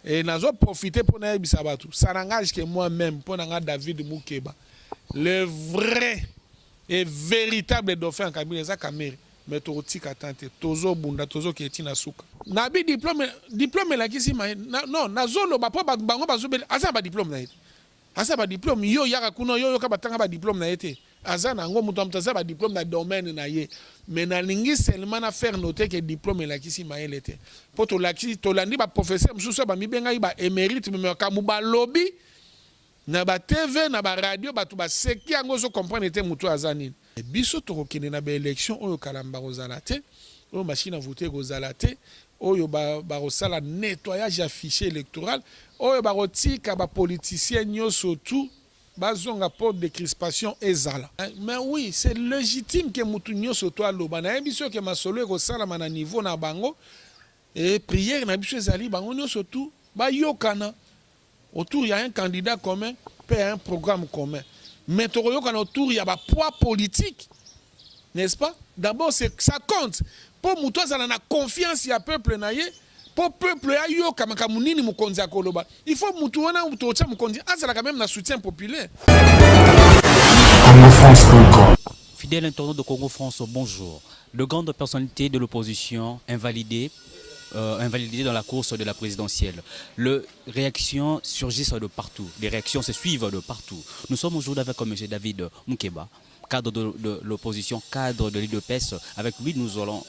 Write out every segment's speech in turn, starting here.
Et nous avons profité pour nous dire ça n'engage que moi-même, pour nous David Moukeba, le vrai et véritable dauphin Kabila Zakamere. Mais tu as tenté, tozo bunda, tozo qui est inasuka. Nabi diplôme la kisi non, nazolo ba pas bango bazobel, asa ba diplôme na été. Asa ba diplôme yo yaka kuno yo ka batanga ba diplôme na été. Asa na ngo muto amtaza ba diplôme na domaine na ye. Mais na lingi seulement na faire noter que diplôme la kisi mael était. Pour to la kisi to landi ba professeur msusu ba mibenga ba émérite mais ka mu ba lobby na ba TV na ba radio ba to ba seki ango zo comprendre était muto azanini. Biso to kokende na ba élection oyo kalamba kozala te, oyo machine à voter kozala te, oyo ba kosala nettoyage affiché électoral, oyo ba kotika ba politicien nyoso tout bazonga pour décrispation ezala. Mais oui, c'est légitime que mutu nyoso to aloba na biso que masolo ekosala na niveau na bango et prière na biso ezali bango nyoso tout ba yokana. Autour il y a un candidat commun, puis un programme commun. Mais autour il y a un poids politique, n'est-ce pas? D'abord, ça compte. Pour nous, ça a confiance il y a peuple naïe. Pour peuple ayo kamamunini mukonzi akoloba. Il faut mutuona utocha mukonzi. Ah, ça a quand même un soutien populaire. Fidèle internaute de Congo France, bonjour. De grandes personnalités de l'opposition invalidées dans la course de la présidentielle. Les réactions surgissent de partout. Les réactions se suivent de partout. Nous sommes aujourd'hui avec M. David Moukeba, cadre de l'opposition, cadre de l'IDPS. Avec lui, nous allons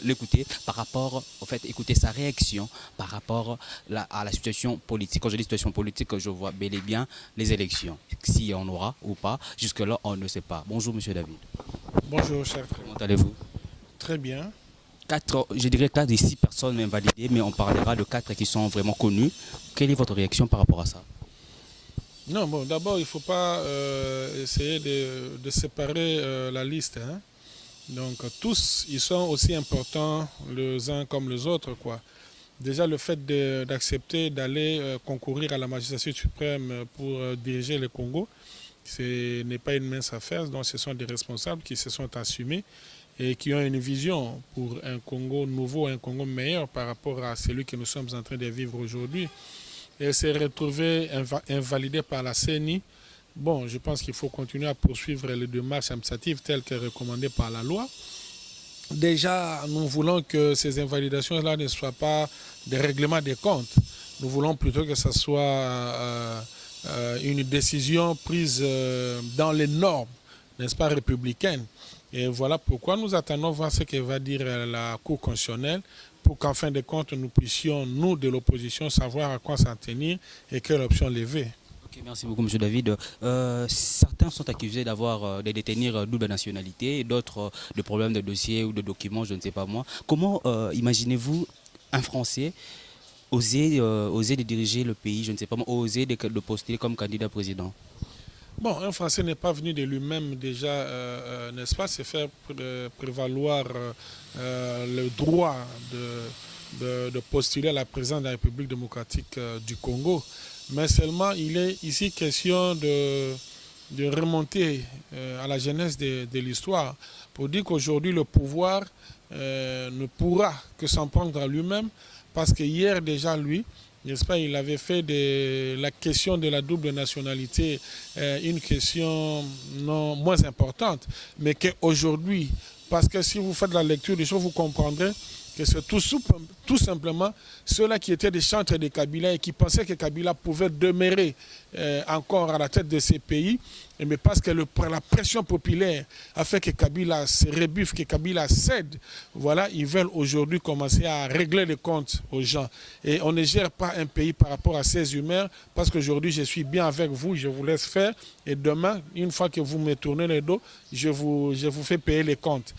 l'écouter par rapport, au fait, écouter sa réaction par rapport à la situation politique. Quand je dis situation politique, je vois bel et bien les élections. Si on aura ou pas, jusque-là, on ne sait pas. Bonjour, M. David. Bonjour, cher frère. Comment allez-vous? Très bien. Je dirais 4 des 6 personnes invalidées, mais on parlera de 4 qui sont vraiment connues. Quelle est votre réaction par rapport à ça? Non, bon, d'abord, il ne faut pas essayer de séparer la liste. Hein. Donc, tous, ils sont aussi importants les uns comme les autres, quoi. Déjà, le fait d'accepter d'aller concourir à la magistrature suprême pour diriger le Congo, ce n'est pas une mince affaire. Donc, ce sont des responsables qui se sont assumés et qui ont une vision pour un Congo nouveau, un Congo meilleur par rapport à celui que nous sommes en train de vivre aujourd'hui. Et s'est retrouvé invalidé par la CENI. Bon, je pense qu'il faut continuer à poursuivre les démarches administratives telles que recommandées par la loi. Déjà, nous voulons que ces invalidations-là ne soient pas des règlements des comptes. Nous voulons plutôt que ce soit une décision prise dans les normes, n'est-ce pas, républicaines. Et voilà pourquoi nous attendons voir ce que va dire la Cour constitutionnelle pour qu'en fin de compte, nous puissions, nous de l'opposition, savoir à quoi s'en tenir et quelle option lever. Okay, merci beaucoup, M. David. Certains sont accusés de détenir double nationalité, d'autres de problèmes de dossiers ou de documents, je ne sais pas moi. Comment imaginez-vous un Français oser de diriger le pays, je ne sais pas moi, oser de postuler comme candidat président? Bon, un Français n'est pas venu de lui-même déjà, n'est-ce pas, se faire prévaloir le droit de postuler à la présidence de la République démocratique du Congo. Mais seulement, il est ici question de remonter à la genèse de l'histoire pour dire qu'aujourd'hui, le pouvoir ne pourra que s'en prendre à lui-même parce que hier déjà, lui, n'est-ce pas, il avait fait de la question de la double nationalité une question non moins importante, mais qu'aujourd'hui, parce que si vous faites la lecture des choses, vous comprendrez que c'est tout simplement ceux-là qui étaient des chantres de Kabila et qui pensaient que Kabila pouvait demeurer encore à la tête de ces pays, mais parce que la pression populaire a fait que Kabila se rebuffe, que Kabila cède, voilà, ils veulent aujourd'hui commencer à régler les comptes aux gens. Et on ne gère pas un pays par rapport à ses humeurs, parce qu'aujourd'hui je suis bien avec vous, je vous laisse faire, et demain, une fois que vous me tournez le dos, je vous fais payer les comptes.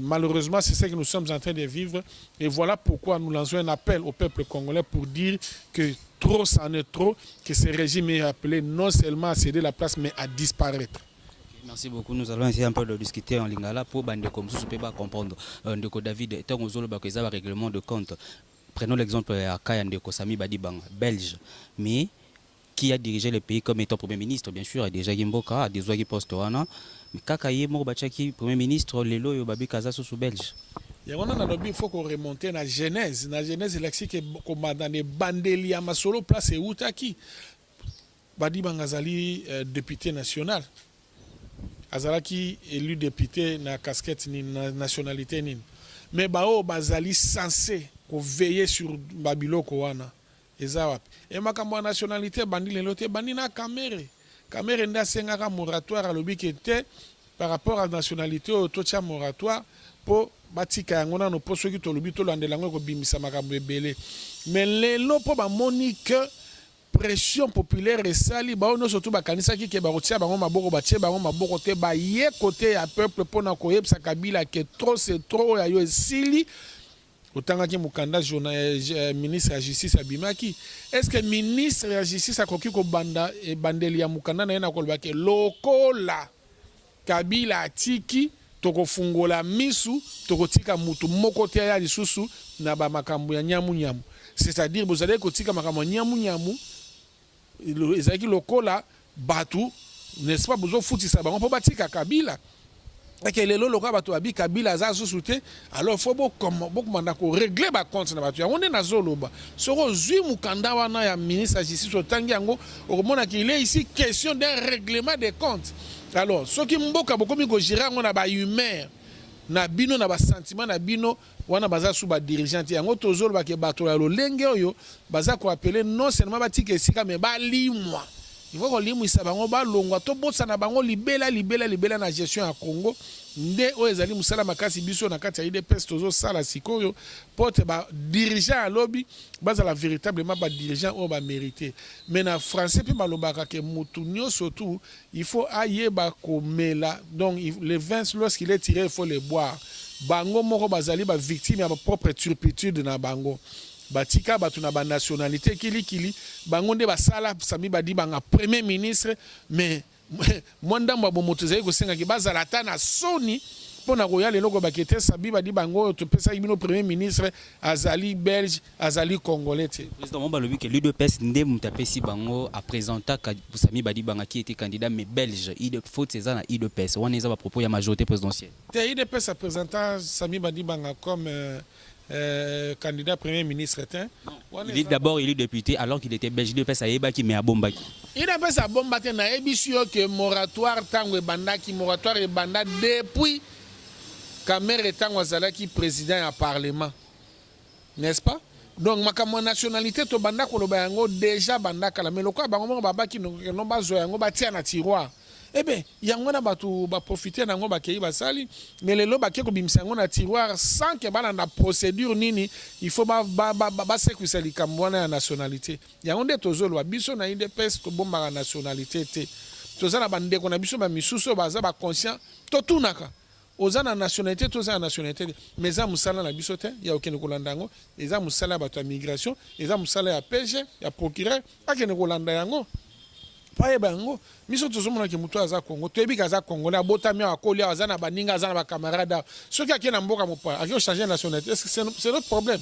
Malheureusement, c'est ce que nous sommes en train de vivre, et voilà pourquoi nous lançons un appel au peuple congolais pour dire que trop, c'en est trop, que ce régime est appelé non seulement à céder la place, mais à disparaître. Merci beaucoup. Nous allons essayer un peu de discuter en lingala pour comprendre. Ndeko David, étant aux autres règlement de compte. Prenons l'exemple à Kaya Ndeko Sami Badibang, belge, mais qui a dirigé le pays comme étant Premier ministre, bien sûr, et déjà Gimboka, des postes, mais Kakaye Morbachaki, Premier ministre, Lelo Yobabi Kaza sous belge. Il faut qu'on remonte à la genèse. La genèse, c'est que dans les bandeli à Masolo, place et Outaki. Badi Bangazali, député national. Azalaki élu député na casquette ni na nationalité ni. Mais bao bazali censé veiller sur Babilo Kowana. Ezawap. Et ma nationalité bandi lelote bandi na Caméré. Caméré nda sengaka moratoire à l'obi qui était par rapport à la nationalité au tocha moratoire pour batika yango na no poso ki to lobi to landela ngo ko bimisa makambo ebele. Mais lelo po ba monique pression populaire esali ba ono surtout bakanisa ki ke ba rotia bango maboko batie bango maboko te ba ye côté ya peuple pona ko yebsa Kabila que trop c'est trop ya yo esili otanga ki mukanda ministre de la justice abimaki. Est-ce que ministre de la justice akoki ko banda e bandeli ya mukanda na yena ko ba ke lokola Kabila atiki toko fungola misu toko tika mutu moko te ya lisusu na ba makambo ya nyamu nyamu. C'est-à-dire vous allez kotika makambo nyamu nyamu ezaki lokola batu n'est-ce pas besoin fouti ça bango po batika Kabila et que lelo lokola batu abi Kabila za susute alors faut beaucoup manda ko régler ba compte na batu ya on est na zoloba soko zui mukanda wana ya ministre de justice otangi yango okomona qu'il est ici question d'un règlement des comptes. Alors ceux qui mboka bokomi ko gérer ngo na ba humain na bino na ba sentiment na bino wana baza sous ba dirigeant yango tozolo ba ke bato ya lolenge oyo baza ko appeler non seulement batika esika mais ba limwa il faut ko limwa isa bango ba longwa to bosa na bango libela na gestion ya Congo nde o ezali musala makasi biso na kati ya IDPS tozo sala sikoyo pote ba dirigeant à lobby baza la véritablement ba dirigeant o ba mérité mais na français pe balobaka ke mutu nyonso tout il faut ayeba komela donc les vins lorsqu'il est tiré il faut les boire bango moko bazali ba victime ya ba propre turpitude na bango batika batu na ba nationalité kili bango nde basala sami badi banga premier ministre mais mwanda mwa bomotezai ko senga ki bazala ta na soni pona ko ya lelo ko bakete sabi badi bango to pesa bino premier ministre azali belge azali congolais. Président Mamba lobi que l'UDPS nde mutapesi bango a présenter sami badi banga qui était candidat mais belge il faut ces na UDPS on est à propos ya majorité présidentielle. UDPS a présenté sami badi banga comme candidat premier ministre. Il est d'abord élu député alors qu'il était belge. Il fait Ayebaki mais à Bombaki. Il a fait ça Bombaki na ebisio que moratoire tango bandaki moratoire et banda depuis Kamere tango zalaki président à parlement. N'est-ce pas? Donc ma nationalité to banda ko loba yango déjà banda kala mais lokwa bango babaki no bazo yango batia na tiroir. Eh bien, il y a un batu ba profiter nango ba kei basali mais lelo ba ke ko bimisa ngo na tiroir sans que bana na procédure nini il faut ba sécuriser likambo na nationalité. Il y a onde tozolo ba biso na IDPS to bomba la nationalité te. Tozana bande ko na biso ba misuso baza ba conscient to tunaka. Ozana nationalité tozana nationalité mais za musala na biso te ya okene ko landango eza musala ba to migration eza musala ya PG ya procureur akene ko landa yango. Paye bango miso tozomona ke mutu aza Congo toyebi kaza Congolais abotami akoli azana baninga azana ba camarade ceux qui akena mboka mopa akio changer nationalité est-ce que c'est notre problème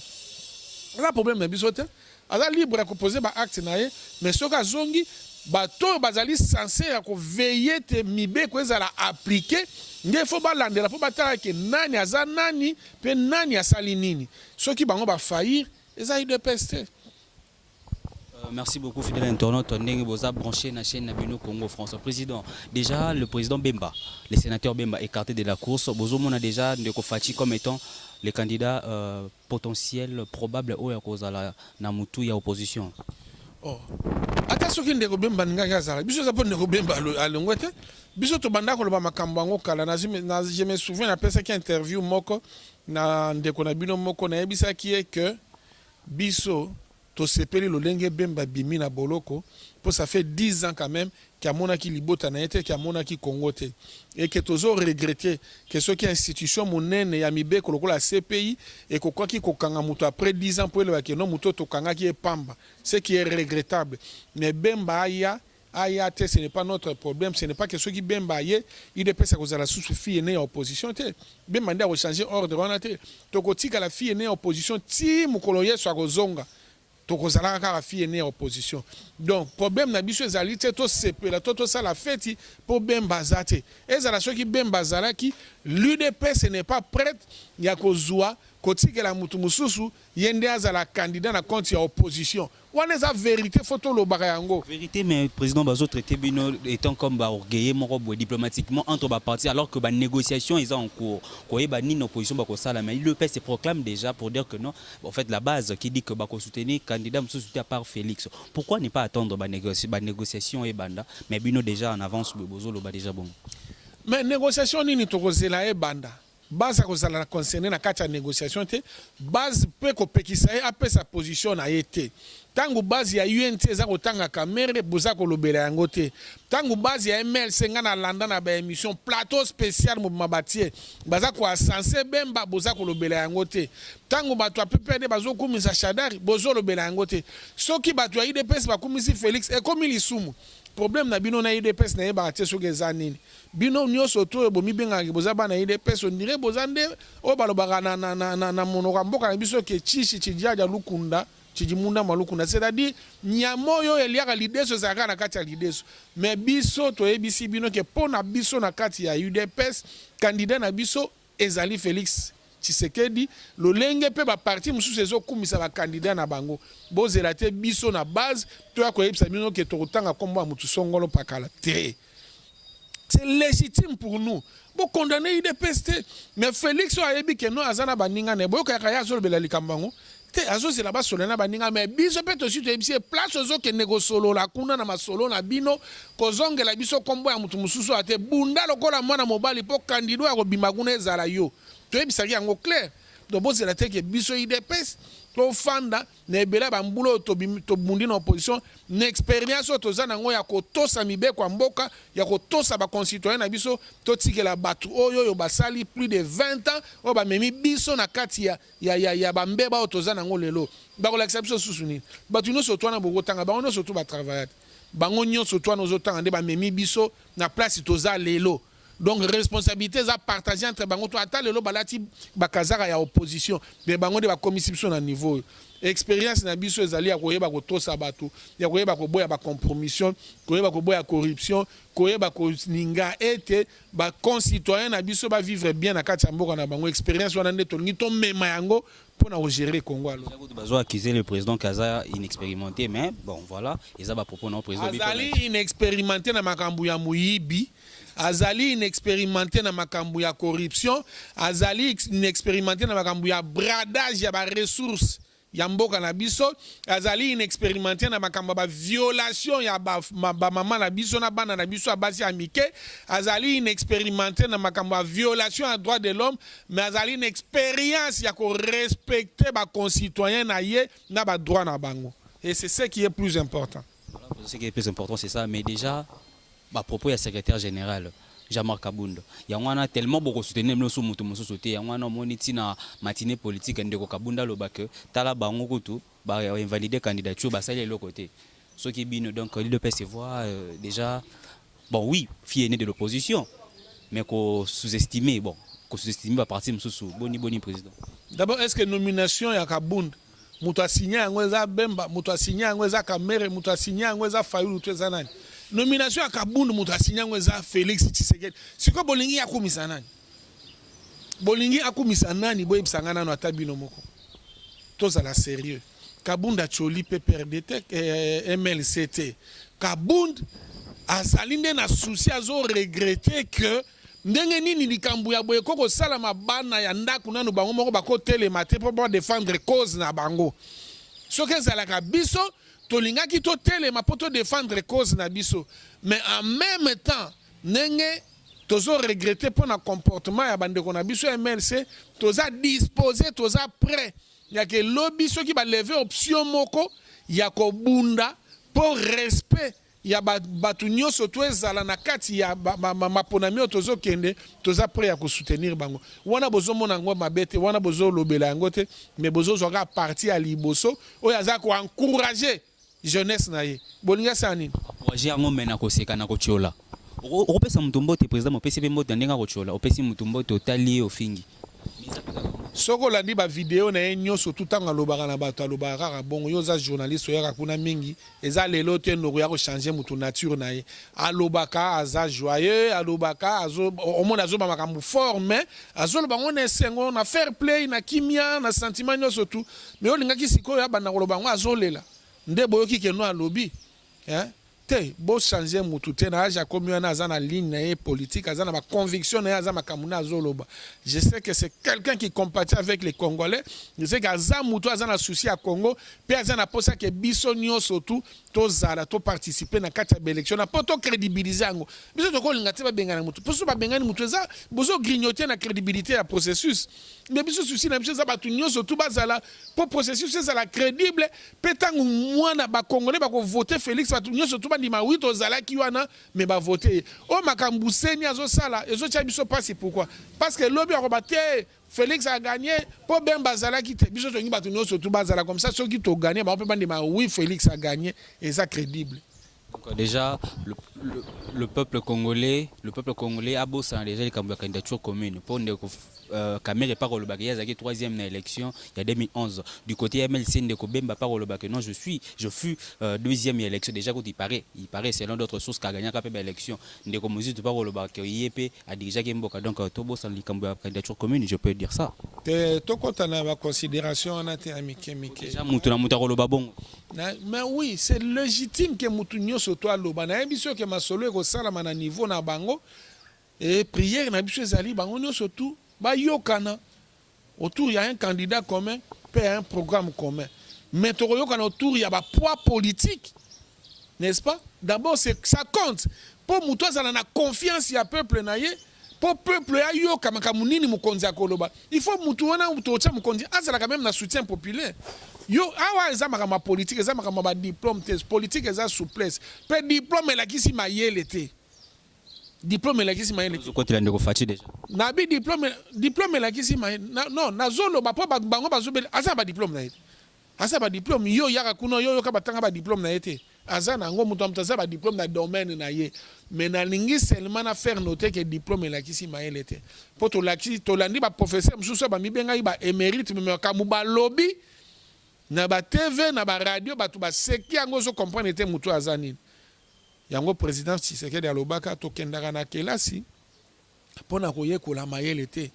là problème mais biso te aza libre à proposer ba acte na ye mais ceux qui zongi bato bazali censé ya ko veiller te mibe ko ezala appliquer nge faut ba landela po batala ke nani aza nani pe nani asali nini ceux qui bango ba faillir eza de peste. Merci beaucoup, fidèle internaute. Ndenge boza branché na chaîne Nabino Congo France. Président, déjà le président Bemba, le sénateur Bemba écarté de la course. Bozomo a déjà Ndeko Fachi comme étant les candidats potentiels probables au Yakozala Namutu ya opposition. Oh. Attention que Ndeko Bemba nga zala. Biso za po Ndeko Bemba alongwete. Biso to banda ko ba makambo ngo kala na je me souviens na pesa ki interview moko na Ndeko Nabino moko na yebisa ki est que biso to sepeli lolenge Bemba bimi na boloko pour ça fait 10 ans quand même qu'il y a monaki libota na été qu'il y a monaki Congo te et que tozo regretter que ce qui institution monene ya mibe ko la CPI et ko kwa ki ko kanga muto après 10 ans pour le que non muto to kanga ki e pamba ce qui est regrettable mais Bemba aya te ce n'est pas notre problème ce n'est pas que ceux qui Bemba ye il est pesa ko za la sous-fille né opposition te Bemba nda changer ordre on a te to ko tika la fille né opposition ti mukolo yeso akozonga tokozala kaka fille né opposition. Donc problème na biso ezali te to sepela to ça la fête pour Bemba zate. Ezala soki Bemba zalaki l'UDPS n'est pas prête ya kozwa kotikela mutu mususu yende azala candidat na compte ya opposition. Wana eza vérité photo lo yango. Vérité mais président Bazo traité bino étant comme ba orgueilleux moko diplomatiquement entre ba partis alors que ba négociation est en cours. Koye ba ni opposition ba ko sala mais l'UDPS se proclame déjà pour dire que non en fait la base qui dit que ba ko soutenir candidat mususu à part Félix. Pourquoi ne pas attendre ba négociation et banda mais bino déjà en avance Bozo lo ba déjà bon. Mais négociation nini tokozela e banda. Base kozala concerné na kati ya négociation te base pe ko pekisa e apesa sa position na été tangu base ya UNT za kotanga kamere boza ko lobela yango te tangu base ya MLC nga na landa na ba émission plateau spécial mo mabatier baza ko asense Bemba boza ko lobela yango te tangu bato PPD bazo kumisa Shadari bozo lobela yango te soki bato ya IDPS ba kumisi Félix e komi lisumu problème na bino na IDPS na yeba te soki eza nini bino nyonso to ebomi bengaki boza bana IDPS on dirait boza nde o balobaka na monoko mboka na biso ke chishi chidiaja lukunda chijimunda malukunda c'est-à-dire nyamoyo eliaka lideso zaka na kati ya lideso mais biso to ebisi bino ke pona biso na kati ya UDPS candidat na biso ezali Félix Tshisekedi lolenge pe ba parti mususu ezokumisa ba candidat na bango bozela te biso na base to ya koyebisa bino ke tokotanga kombo mutu songolo pakala te. C'est légitime pour nous. Bon condamner IDPS mais Félix a yebi ke no azana baninga ne boyo kaya ya zolo bela likambango te azo c'est là-bas solena baninga mais biso pe to si to yebisi place ozo ke negosolo la kuna na masolo na bino kozongela biso kombo ya mutu mususu ate bunda lokola mwana mobali po candidat ya kobima kuna ezala yo to yebisaki yango clair donc bo c'est la te ke biso IDPS to fanda na ebela bambulo to bundi na opposition na expérience to za nango ya kotosa mibeko mboka ya kotosa ba concitoyen na biso to tikela batu oyo basali plus de 20 ans o ba memi biso na kati ya bambeba to za nango lelo ba ko la biso susuni batu no so to na bogotanga ba no so to ba travailler bango nyonso to na ozotanga nde ba memi biso na place to za lelo. Donc responsabilité za partager entre bango to ata lelo balati bakazaka ya opposition mais bango de ba commission na niveau expérience na biso ezali ya koyeba kotosa bato ya koyeba koboya ba compromission koyeba koboya corruption koyeba ko ninga ete ba concitoyen na biso ba vivre bien na kati ya mboka na bango expérience wana nde to ngi to mema yango pour na gérer Congo alors bazo accuser le président Kaza inexpérimenté mais bon voilà ils a propos non président azali inexpérimenté na makambu ya muyibi azali inexpérimenté na makambu ya corruption azali inexpérimenté na makambu ya bradage ya ba ressources ya mboka na biso azali inexpérimenté na makambu ba violation ya ba mama na biso na bana na biso abasi amike azali inexpérimenté na makambu ya violation ya droit de l'homme mais azali une expérience ya ko respecter ba concitoyens na ye na ba droit na bango et c'est ce qui est plus important. Voilà, ce qui est plus important c'est ça mais déjà à propos du secrétaire général Jean-Marc Kabound il y a tellement beaucoup soutenir nous sous mutu musu sauter il y a moniti na matinée politique ndeko Kabunda lo ba que tala bango kutu ba invalider candidature ba sali le côté ce qui bino donc il peut se voir déjà bon oui fille aînée de l'opposition mais qu'on sous-estimer bon qu'on sous-estimer ba parti musu boni président. D'abord est-ce que nomination ya Kabound mutu asigné ngweza Bemba mutu asigné ngweza Kamere mutu asigné ngweza Fayulu tweza nani nomination à Kabound mutu asigné ngweza Félix Tshisekedi siko bolingi akumisa nani bolingi akumisa nani boye bisangana no atabino moko toza la sérieux Kabound acholi PPRDT MLCT Kabound azalinde na souci azo regretter que ndenge nini likambu ya boye koko sala mabana ya ndaku nanu bango moko bako telemate pour défendre cause na bango soki ezalaka biso tolingaki to telema pour défendre cause na biso mais en même temps ndenge tozo regretter pour na comportement ya bandeko na biso MLC toza disposé toza prêt ya ke lobby soki ba lever option moko ya kobunda pour respect ya batu nyonso to ezala na kati ya maponami tozo kende toza prêt ya ko soutenir bango wana bozo mona ngo mabete wana bozo lobela yango te mais bozo zoka parti à liboso o yaza ko encourager jeunesse na ye bolinga sani encourager yango mena ko seka na ko chola opesa mutumbo te président opesi be mbote ndenga ko chola opesi mutumbo te otali ofingi soko landi ba vidéo na enyo surtout tanga lobaka na bato alobaka ka bongo yo za journaliste oya kuna mingi eza lelo te no ya ko changer mutu nature na ye alobaka aza joyeux alobaka azo omona azo ba makambu fort mais azo loba ngone sengo na fair play na kimia na sentiment nyo surtout mais olinga kisiko ya bana koloba ngo azo lela nde boyoki ke no alobi hein te bo changer mutu te na aja komi wana aza na ligne na ye politique aza na ba conviction na ye aza makamuna azoloba. Je sais que c'est quelqu'un qui compatit avec les Congolais. Je sais que aza mutu aza na souci à Congo pe aza na posa ke biso nyonso tout to zala to participer na kati ya élection na poto crédibiliser ngo biso to ko linga te ba bengana mutu poso ba bengani mutu eza bozo grignoter na crédibilité ya processus mais biso souci na biso za batu nyonso tout bazala pour processus c'est la crédible pe tangu mwana ba Congolais ba ko voter Félix batu nyonso tout bandima oui to zala ki wana mais ba voter o makambu seni azo sala ezo tia biso passe pourquoi parce que lobby a rebatté Félix a gagné pour ben bazala qui te biso to ngi batu nyonso tout bazala comme ça ceux qui to gagné ba on peut bandima oui Félix a gagné et ça crédible. Donc déjà, le peuple congolais a bossé déjà les candidatures communes. Pour Kamere pas le bac, il y a troisième dans l'élection, il y a 2011. Du côté MLC Ndeko Bemba pas le bac, non je fus deuxième élection déjà quand il paraît selon d'autres sources qu'a gagné la élection. Ndeko Moïse pas le bac, il a déjà Gemboka donc tout bossé les candidatures communes, je peux dire ça. Toi quand on a ma considération on a été amicé. Déjà mutu le babon. Mais oui, c'est légitime que mutu surtout à l'Obana. Et sûr que ma solo est au salama na niveau na bango et prière na biso ezali bango nyo surtout ba yokana autour il y a un candidat commun puis un programme commun. Mais to yokana autour il y a ba poids politique. N'est-ce pas? D'abord c'est ça compte. Pour mutu azala na confiance ya peuple na ye. Pour peuple ya yoka makamunini mukonzi akoloba. Il faut mutu wana mutu ocha mukonzi azala quand même na soutien populaire. Yo awa eza makama politique eza makama ba diplôme te politique eza souplesse pe diplôme la kisi mayele te diplôme la kisi mayele te côté la ndeko fati déjà na bi diplôme la kisi mayele non nazolo ba po bango bazobele asa ba diplôme na ye asa ba diplôme yo yaka kuno yo ka batanga ba diplôme na ye te asa na ngo mutu amtaza ba diplôme na domaine na ye mais na lingi seulement na faire noter que diplôme la kisi mayele te po to la kisi to landi ba professeur mususu ba mibenga ba émérite mais kamu ba lobby na ba TV na ba radio batu ba seki yango zo comprendre te mutu azanini yango président Tshisekedi alobaka to kendaka na kelasi pona ko yekola mayele te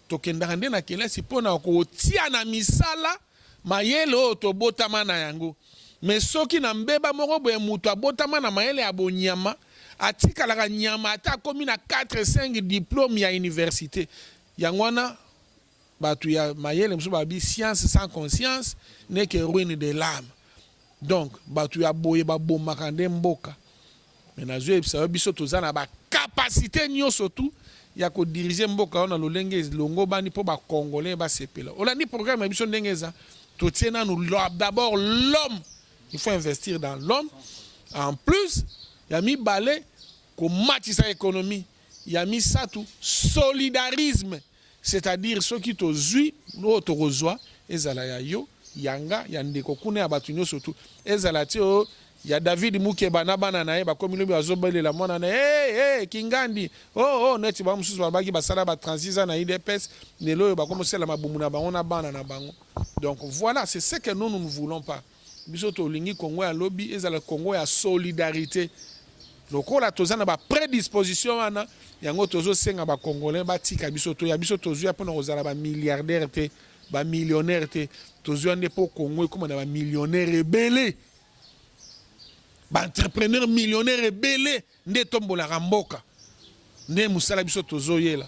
to kendaka nde na kelasi pona ko tia na misala mayele o to botama na yango mais soki na mbeba moko boye mutu abotama na mayele ya bonyama atikalaka nyama ata komi na 4-5 diplôme ya université yango wana batu ya mayele mso babi science sans conscience n'est que ruine de l'âme. Donc batu ya boye ba bomaka nde mboka. Mais na zo ebisa biso tozana ba capacité nyonso tout ya ko diriger mboka ona lolenge longo bani po ba congolais ba sepela. Olandi programme biso ndengeza to tiena nous d'abord l'homme. Il faut investir dans l'homme. En plus, il y a mis balai ko match sa économie. Il y a mis ça tout solidarisme. C'est-à-dire ceux qui te zui, nous te reçoit, ezala ya yo, yanga, yandeko kune abatu nyo surtout. Ezala tio, ya David Mukeba na bana na ye ba komi lobi azobele la mwana na hey Kingandi. Oh neti ba mususu ba baki basala ba transisa na IDPS, nelo ba komo sela mabumu na bango na bana na bango. Donc voilà, c'est ce que nous ne voulons pas. Biso to lingi Congo ya lobby, ezala Congo ya solidarité. Lokola tozana ba prédisposition wana yango tozo senga ba congolais ba tika biso to ya biso tozo ya pona kozala ba milliardaire te ba millionnaire te tozo ande po Congo comme na ba millionnaire rebelle ba entrepreneur millionnaire rebelle nde tombola ramboka nde musala biso tozo yela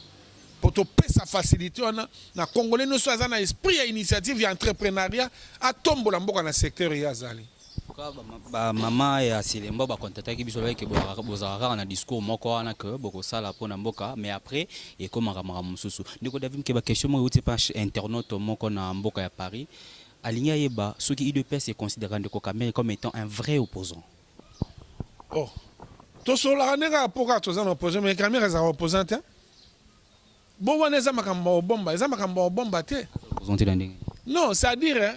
pour to pesa facilité wana na congolais no so azana esprit ya initiative ya entrepreneuriat a tombola mboka na secteur ya zali. Maman et Asilembo ba contacter ki biso ke bozaka na discours moko wana que boko sala pona mboka mais après et comme ramara mususu ndiko David ke ba question mo uti pa internaute moko na mboka ya Paris alinya yeba ceux qui IDPS est considéré ndiko Kamere comme étant un vrai opposant. Oh to sola nega pourquoi to za opposant mais Kamere za opposant hein bon wana za makamba bomba te opposant te ndenge non c'est-à-dire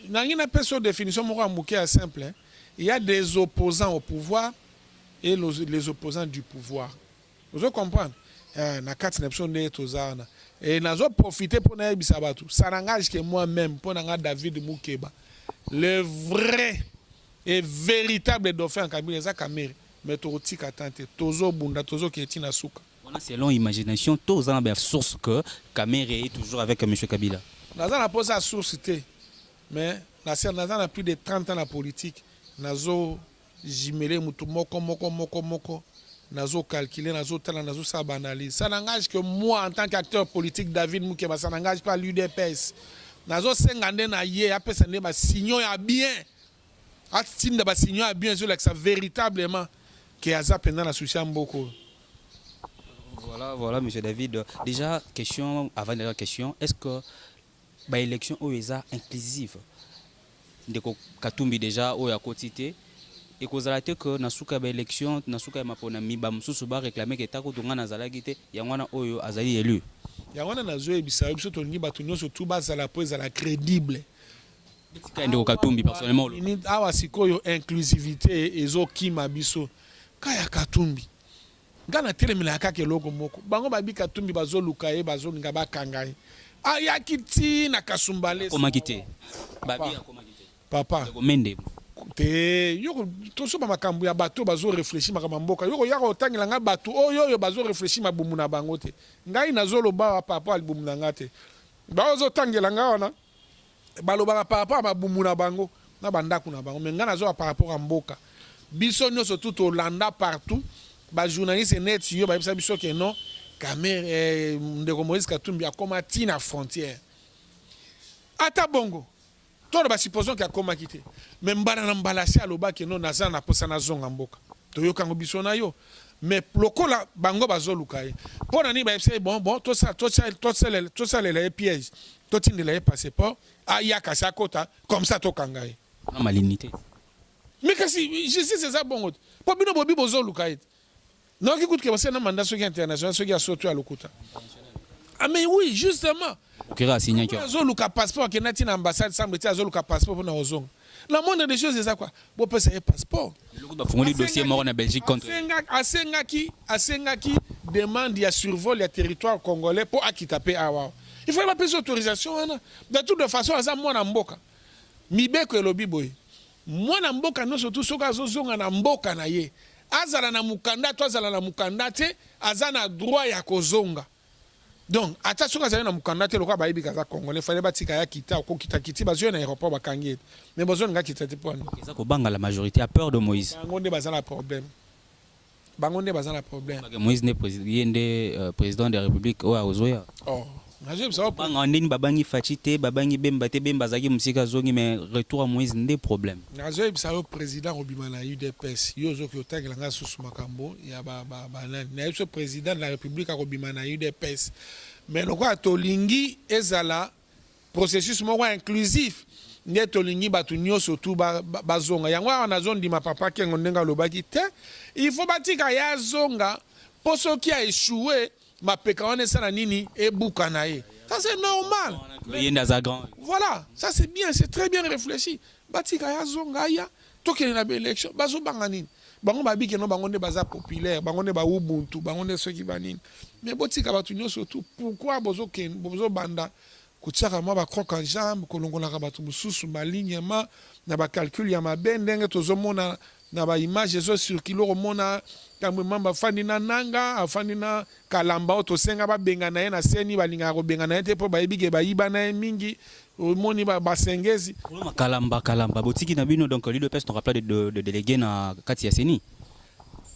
dans une définition simple, il y a des opposants au pouvoir et les opposants du pouvoir. Vous comprenez? Na 4 nepson de tozana. Et nous avons profité pour nous dire ça n'engage que moi-même, pour nous David Moukeba, le vrai et véritable dauphin en Kabila, c'est Kamere. Mais tu as tenté, Tozo Bunda, Tozo Ketina Souka. Selon l'imagination, tous ont la source que Kamere est toujours avec M. Kabila. Nous avons posé la source, mais nous avons plus de 30 ans en politique. Nous avons jumelé moko. Nazo calculer, nazo tala, nazo sa banalise. Ça n'engage que moi en tant qu'acteur politique, David Moukeba, ça n'engage pas l'UDPS. Nazo sengande na ye, après ça n'est pas signon ya bien. Atine de ba signon ya bien sur ça véritablement que Aza pendant la souci beaucoup. Voilà, monsieur David. Déjà, question, avant la question, est-ce que l'élection est inclusive? De Katumbi déjà, au Yakotite. Et que que nasuka ba élection nasuka mapona miba mususu ba réclamer que tako tunga na zalaki te yangwana oyo azali élu yangwana nazo ebisa biso tolingi bato nyonso tout bazala po ezala crédible tika ndeko Katumbi personnellement awa sikoyo inclusivité ezokima biso kaya Katumbi ngana telemela kaka eloko moko bango babi Katumbi bazoluka ye bazolinga bakanga ye ayaki ti na Kasumbale komakite babi akomakite papa mende te yoko tosoba makambo ya bato bazo réfléchir makambo mboka yoko yaka otangela nga bato oyo bazo réfléchir mabumu na bango te ngai nazoloba papa alibumu na nga te bazo tangela nga wana baloba papa mabumu na bango na bandako na bango mais nga nazo par rapport à mboka biso nyonso tout Olanda partout ba journaliste net yo ba biso ke non Kamere ndeko Moïse Katumbi akoma tina frontière ata bongo toi ba supposons qu'il a comment quitter mais mbana na mbalasi aloba ke non naza na posa na zonga mboka to yo kango biso na yo mais lokola bango bazoluka ye pona ni ba bon tout ça les pièges to tinde les passeport aya kasa kota comme ça to kangaye na malignité mais kasi je sais c'est ça bongo po bino bobi bozoluka ye non qui coûte que c'est na mandat sur international sur qui a sorti à lokuta ah mais oui justement okera signé que azoluka passeport que nati na ambassade semble ti azoluka passeport pour na ozonga la moindre des choses c'est ça quoi bo pesa un passeport le ba fongoli dossier mort en Belgique contre asengaki demande ya survol ya territoire congolais pour akitape awa il faut pas payer autorisation wana de toute façon aza mwana mboka mibeko elobi boye mwana mboka no surtout soka azozonga na mboka na ye azala na mukanda to azala na mukanda te azana droit ya kozonga. Donc, attention à ça, na mukanda te loka bayibi kaza congolais fallait batika ya kita ko kita bazo na aéroport bakangi mais besoin nga kita te pour nous. Ça ko banga la majorité a peur de Moïse. Bangonde bazana problème. Bangonde bazana problème. Moïse n'est président de la République au Azoya. Oh, najeb ça banga ndeni babangi fachite babangi bemba te bemba zaki musika zongi mais retour à Moïse ndé problème. Najeb ça au président Obimana UDPS yozo ki otangela nga susu makambo ya ba na yo président de la République Obimana UDPS. Mais nous avons tolingi ezala processus moko inclusif nde tolingi batu nyonso tout bazonga yango wana zondi ma papa kengo ndenga lobaki te il faut batika ya zonga poso qui a échoué ma peka wana sana nini e buka na ye ça c'est normal voilà ça c'est bien c'est très bien réfléchi batika ya zonga ya tokene na élection bazo banga nini bango babiki no bango nde baza populaire bango nde ba ubuntu bango nde soki banini mais botika batu nyonso tout pourquoi bozo banda kutiaka mwa ba croque en jambe kolongolaka batu mususu malignement na ba calcul ya mabendenge tozomona na ba image zo circuler omona kamwe mamba fandi na nanga afandi na kalamba otosenga babenga na ye na seni balinga ko benga na ye te po bayibike bayiba na ye mingi omoni basengezi kalamba botiki na bino donc l'UDPS n'aura pas de délégué na kati ya seni.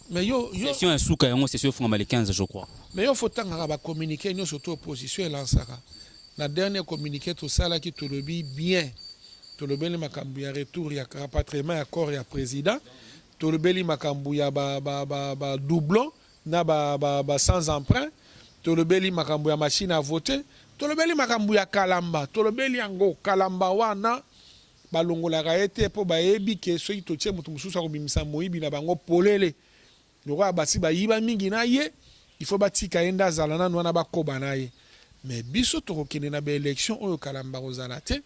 Mais yo session un souka yango session fongama le 15 je crois. Mais yo faut tanga ba communiquer nyo surtout opposition et lansaka. Na dernier communiqué tout ça là qui te le dit bien. To le beli makambu ya retour ya rapatriement ya corps ya président. To le beli makambu ya ba doublon na ba sans emprunt. To le beli makambu ya machine à voter. To le beli makambu ya kalamba. To le beli yango kalamba wana balongola raete po ba yebi ke soki to tie mutu mususu ko bimisa moyibi na bango polele. Le roi basi ba yiba mingi na ye. Il faut batika enda zalana nwana ba koba na ye. Mais biso to kokene na ba élection oyo kalamba kozalate.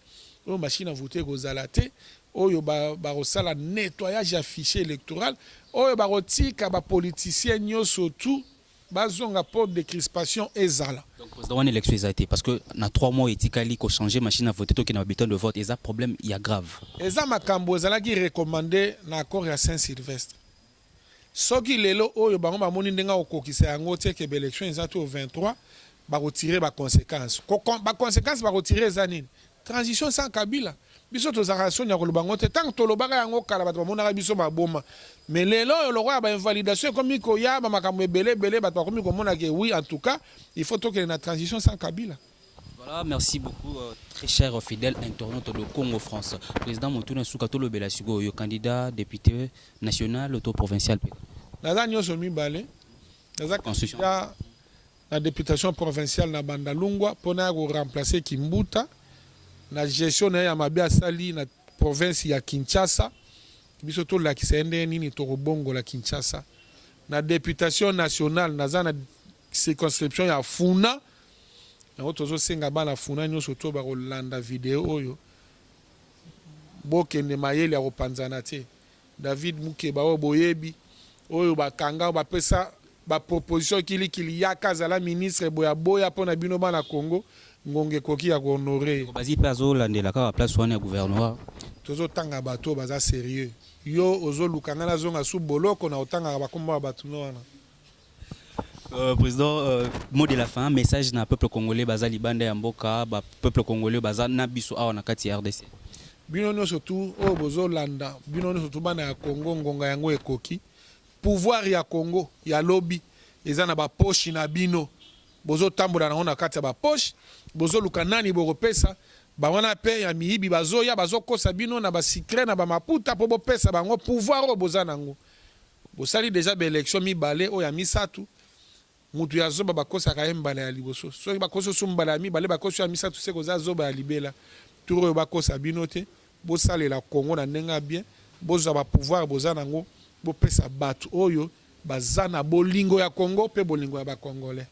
Oyo machine à voter kozalate. Oyo ba rosala nettoyage affiché électoral. Oyo ba rotika ba politicien nyoso tout bazonga pour décrispation ezala. Donc président on élection exactée parce que dans 3 mois etikali ko changer machine à voter to qui na bulletin de vote et ça problème il y a grave. Eza makambo ezala ki recommandé na accord ya Saint-Sylvestre. Soki lelo oyo bango bamoni ndenga okokisa yango te ke élection ezatu au 23 ba retirer ba conséquences. Ba conséquences ba retirer eza nini? Transition sans Kabila. Biso tozaka sonya ko lubango te tant to lobaka yango kala bato bamonaka biso maboma. Mais lelo le roi ba invalidation comme ko ya ba makambo ebele bato komi ko mona ke oui en tout cas il faut que la transition sans Kabila. Voilà, merci beaucoup, très cher fidèle internaute de Congo France. Président Moutouné Soukatolo Belasigo, candidat député national, auto-provincial. Naza nyoso mibale. Naza candidat la députation provinciale na Bandalungwa pour remplacer Kimbuta. La gestion ya Mabia Sali na province ya Kinshasa. Biso to la kisende nini to bongo la Kinshasa. Na députation nationale naza na circonscription ya Funa. Yango tozo senga bana Funa nyoso to ba kolanda video oyo. Bokende mayele ya kopanzana te. David Mukeba o boyebi oyo bakanga ba pesa ba proposition kili yaka zala ministre boya pona bino bana Congo ngonge koki ya ko honorer. Bazi pazo landela ka place wana ya gouvernement. Tozo tanga bato baza sérieux. Yo ozo lukanga na zonga su boloko na otanga ba komba bato no wana. Président, mot de la fin, message na peuple congolais baza libanda ya mboka, ba peuple congolais baza na biso awa na kati ya RDC. Bino no surtout o bozo landa, bino no surtout bana ya Congo ngonga yango ekoki. Pouvoir ya Congo ya lobby eza na ba poche na bino. Bozo tambola na ona kati ya ba poche, bozo luka nani bokopesa, ba wana pe ya miyibi bazo ya bazo kosa bino na ba secret na ba maputa po bopesa bango pouvoir o boza nango. Bosali déjà ba élection mibale o ya misatu. Mutu ya zoba bakosa ka mbala ya liboso. So bakoso sumbala mi bale bakoso ya misatu se koza zoba ya libela. Turo bakosa binote, bo sale la Congo na ndenga bien, boza ba pouvoir boza nango, bo pesa batu oyo bazana bolingo ya Congo pe bolingo ya ba Congolais.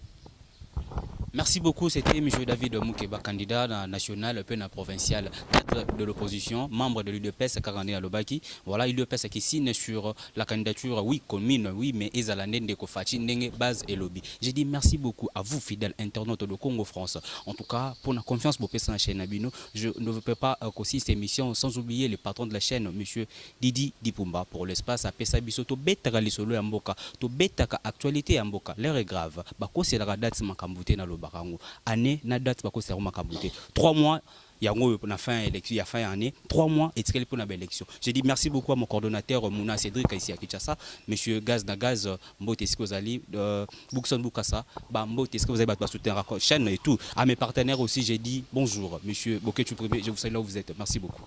Merci beaucoup, c'était M. David Moukeba, candidat national et provincial, cadre de l'opposition, membre de l'UDPS, Karandé Alobaki. Voilà, l'UDPS qui signe sur la candidature, oui, commune, oui, mais Ezalande de Kofachi, Ndenge, base et lobby. J'ai dit merci beaucoup à vous, fidèles internautes de Congo France. En tout cas, pour la confiance pour la chaîne Nabino, je ne veux pas aussi cette émission sans oublier le patron de la chaîne, M. Didi Dipumba, pour l'espace à Pesa Bisoto, Betaka Lisolo Amboka, to Betaka Actualité Amboka. L'heure est grave. Bako c'est la date Makambouté na Barango. Année na date bako c'est Makambouté. 3 mois. Il y a une fin élection, il y a fin année, 3 mois et c'est pour une élection. J'ai dit merci beaucoup à mon coordonnateur Mouna Cédric ici à Kinshasa, monsieur Gaz Nagaz, Mbote Eskozali, Boukson Boukassa, Mbote est-ce que vous avez soutenir la chaîne et tout. À mes partenaires aussi, j'ai dit bonjour, monsieur Boké Chouprimé, je vous salue là où vous êtes. Merci beaucoup.